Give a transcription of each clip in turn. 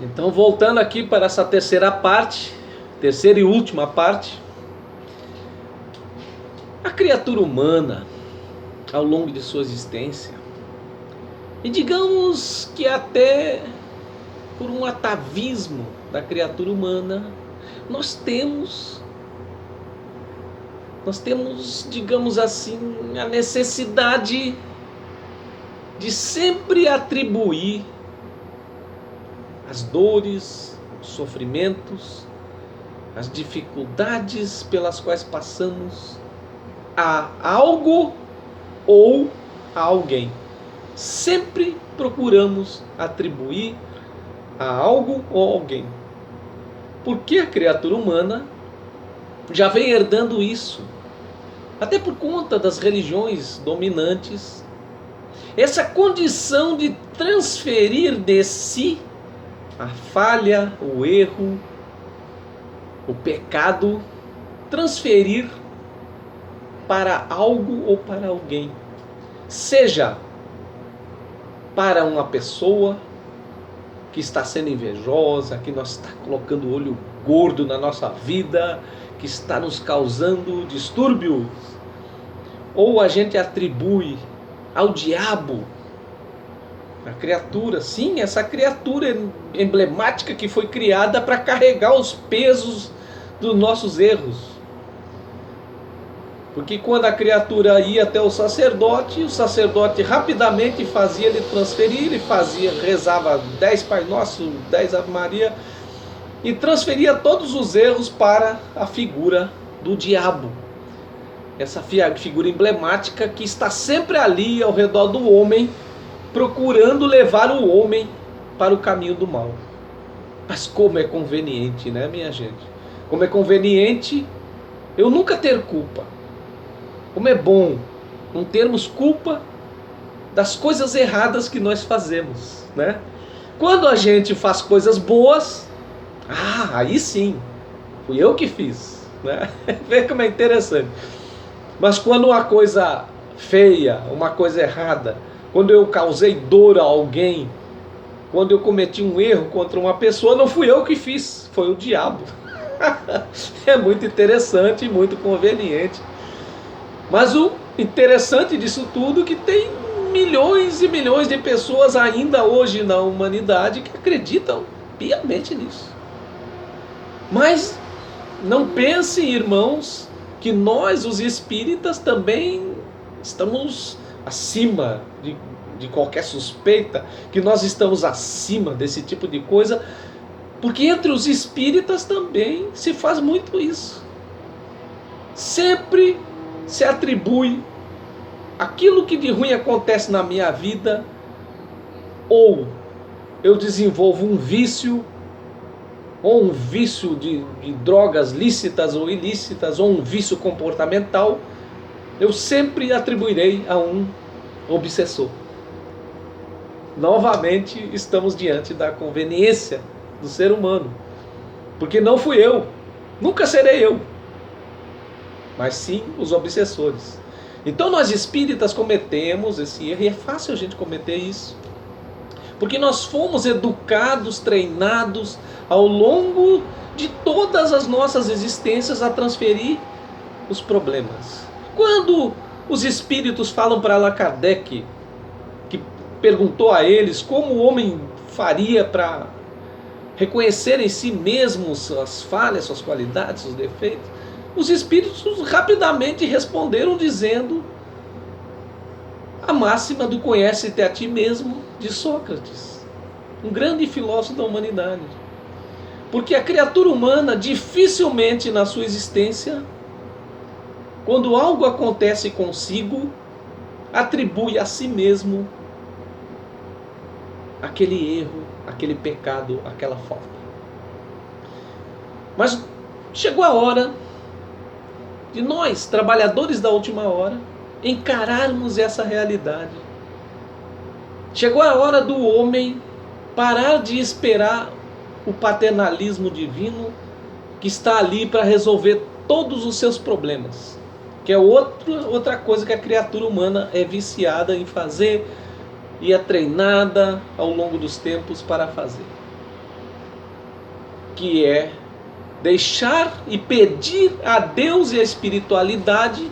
Então, voltando aqui para essa terceira e última parte, a criatura humana, ao longo de sua existência, e digamos que até por um atavismo da criatura humana, nós temos, digamos assim, a necessidade de sempre atribuir as dores, os sofrimentos, as dificuldades pelas quais passamos a algo ou a alguém. Sempre procuramos atribuir a algo ou alguém. Porque a criatura humana já vem herdando isso, até por conta das religiões dominantes, essa condição de transferir de si a falha, o erro, o pecado, transferir para algo ou para alguém, seja para uma pessoa que está sendo invejosa, que nós está colocando o olho gordo na nossa vida, que está nos causando distúrbios, ou a gente atribui ao diabo, a criatura, sim, essa criatura emblemática que foi criada para carregar os pesos dos nossos erros. Porque quando a criatura ia até o sacerdote rapidamente fazia ele transferir, ele rezava 10 Pai Nosso, 10 Ave Maria, e transferia todos os erros para a figura do diabo. Essa figura emblemática que está sempre ali ao redor do homem, procurando levar o homem para o caminho do mal. Mas como é conveniente, né, minha gente? Como é conveniente eu nunca ter culpa. Como é bom não termos culpa das coisas erradas que nós fazemos, né? Quando a gente faz coisas boas, aí sim, fui eu que fiz, né? Vê como é interessante. Mas quando uma coisa feia, uma coisa errada, quando eu causei dor a alguém, quando eu cometi um erro contra uma pessoa, não fui eu que fiz, foi o diabo. É muito interessante e muito conveniente. Mas o interessante disso tudo é que tem milhões e milhões de pessoas ainda hoje na humanidade que acreditam piamente nisso. Mas não pensem, irmãos, que nós, os espíritas, também estamos acima de qualquer suspeita, que nós estamos acima desse tipo de coisa, porque entre os espíritas também se faz muito isso. Sempre se atribui aquilo que de ruim acontece na minha vida, ou eu desenvolvo um vício, ou um vício de drogas lícitas ou ilícitas, ou um vício comportamental, eu sempre atribuirei a um obsessor. Novamente estamos diante da conveniência do ser humano, porque não fui eu, nunca serei eu, mas sim os obsessores. Então nós espíritas cometemos esse erro, e é fácil a gente cometer isso, porque nós fomos educados, treinados ao longo de todas as nossas existências a transferir os problemas. Quando os espíritos falam para Allan Kardec, que perguntou a eles como o homem faria para reconhecer em si mesmo suas falhas, suas qualidades, seus defeitos, os espíritos rapidamente responderam dizendo a máxima do conhece-te a ti mesmo de Sócrates, um grande filósofo da humanidade. Porque a criatura humana dificilmente na sua existência, quando algo acontece consigo, atribui a si mesmo aquele erro, aquele pecado, aquela falta. Mas chegou a hora de nós, trabalhadores da última hora, encararmos essa realidade. Chegou a hora do homem parar de esperar o paternalismo divino que está ali para resolver todos os seus problemas, que é outra coisa que a criatura humana é viciada em fazer e é treinada ao longo dos tempos para fazer. que é deixar e pedir a Deus e a espiritualidade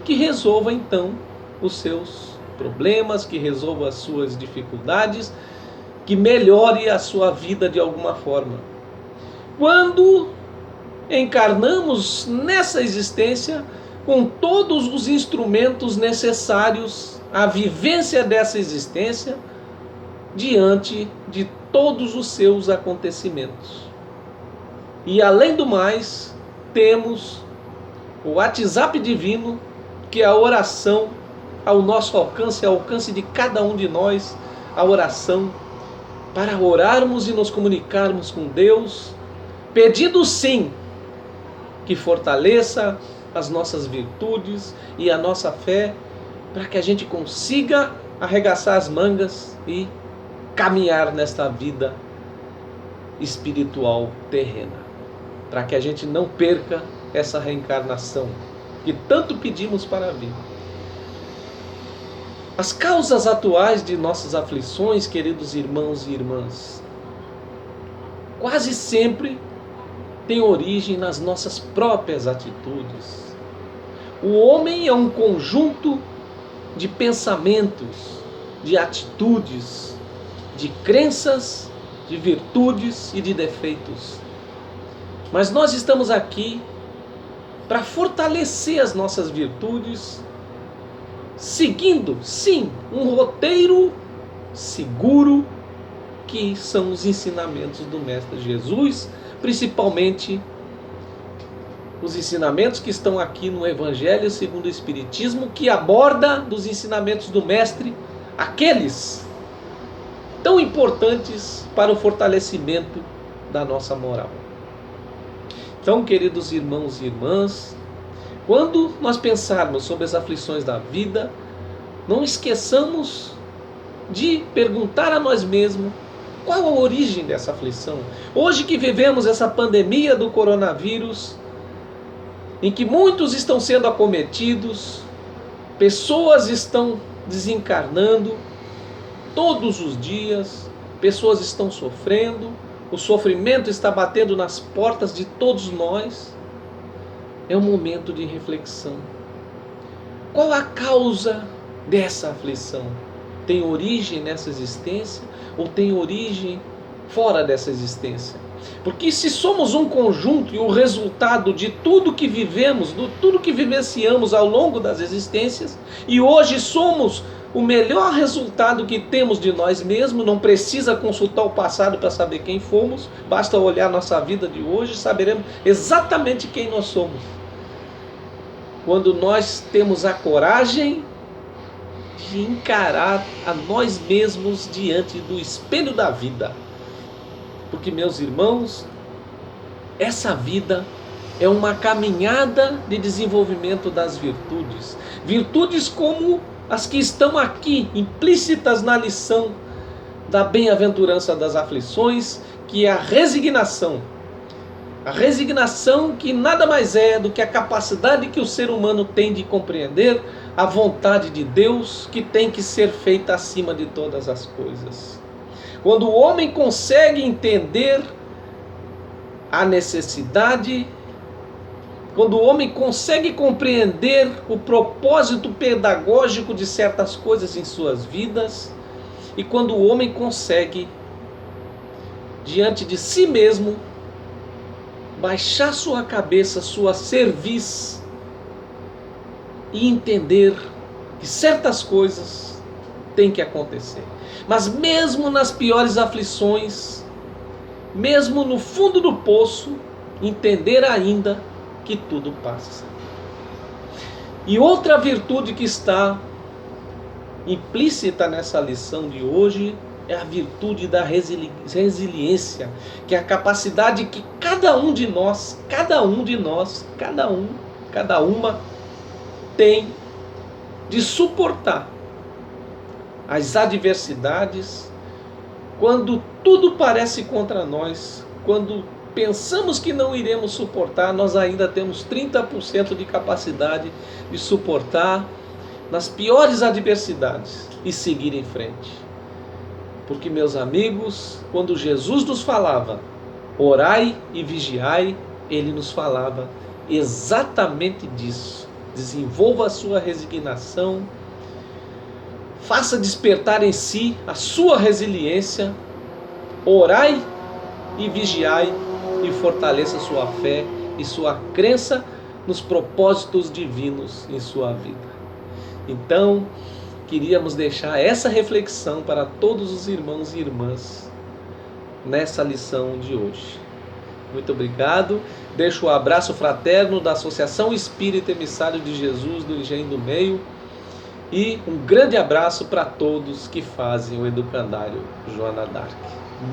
que resolva então os seus problemas, que resolva as suas dificuldades, que melhore a sua vida de alguma forma. Quando encarnamos nessa existência com todos os instrumentos necessários à vivência dessa existência diante de todos os seus acontecimentos. E além do mais, temos o WhatsApp divino, que é a oração ao nosso alcance, ao alcance de cada um de nós, a oração para orarmos e nos comunicarmos com Deus, pedindo sim que fortaleça as nossas virtudes e a nossa fé, para que a gente consiga arregaçar as mangas e caminhar nesta vida espiritual terrena, para que a gente não perca essa reencarnação que tanto pedimos para vir. As causas atuais de nossas aflições, queridos irmãos e irmãs, quase sempre têm origem nas nossas próprias atitudes. O homem é um conjunto de pensamentos, de atitudes, de crenças, de virtudes e de defeitos. Mas nós estamos aqui para fortalecer as nossas virtudes, seguindo, sim, um roteiro seguro, que são os ensinamentos do Mestre Jesus, principalmente os ensinamentos que estão aqui no Evangelho segundo o Espiritismo, que aborda dos ensinamentos do Mestre aqueles tão importantes para o fortalecimento da nossa moral. Então, queridos irmãos e irmãs, quando nós pensarmos sobre as aflições da vida, não esqueçamos de perguntar a nós mesmos qual a origem dessa aflição. Hoje que vivemos essa pandemia do coronavírus, em que muitos estão sendo acometidos, pessoas estão desencarnando todos os dias, pessoas estão sofrendo, o sofrimento está batendo nas portas de todos nós. É um momento de reflexão. Qual a causa dessa aflição? Tem origem nessa existência ou tem origem fora dessa existência? Porque se somos um conjunto e o resultado de tudo que vivemos, de tudo que vivenciamos ao longo das existências, e hoje somos o melhor resultado que temos de nós mesmos, não precisa consultar o passado para saber quem fomos, basta olhar nossa vida de hoje e saberemos exatamente quem nós somos. Quando nós temos a coragem de encarar a nós mesmos diante do espelho da vida. Porque, meus irmãos, essa vida é uma caminhada de desenvolvimento das virtudes. Virtudes como as que estão aqui, implícitas na lição da bem-aventurança das aflições, que é a resignação. A resignação que nada mais é do que a capacidade que o ser humano tem de compreender a vontade de Deus, que tem que ser feita acima de todas as coisas. Quando o homem consegue entender a necessidade, quando o homem consegue compreender o propósito pedagógico de certas coisas em suas vidas, e quando o homem consegue, diante de si mesmo, baixar sua cabeça, sua cerviz, e entender que certas coisas têm que acontecer. Mas mesmo nas piores aflições, mesmo no fundo do poço, entender ainda que tudo passa. E outra virtude que está implícita nessa lição de hoje é a virtude da resiliência, que é a capacidade que cada uma tem de suportar as adversidades, quando tudo parece contra nós, quando pensamos que não iremos suportar, nós ainda temos 30% de capacidade de suportar nas piores adversidades e seguir em frente. Porque, meus amigos, quando Jesus nos falava Orai e vigiai, ele nos falava exatamente disso. Desenvolva a sua resignação, faça despertar em si a sua resiliência, orai e vigiai, e fortaleça sua fé e sua crença nos propósitos divinos em sua vida. Então, queríamos deixar essa reflexão para todos os irmãos e irmãs nessa lição de hoje. Muito obrigado. Deixo o abraço fraterno da Associação Espírita Emissário de Jesus do Engenho do Meio e um grande abraço para todos que fazem o Educandário Joana d'Arc.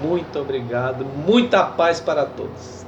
Muito obrigado, muita paz para todos.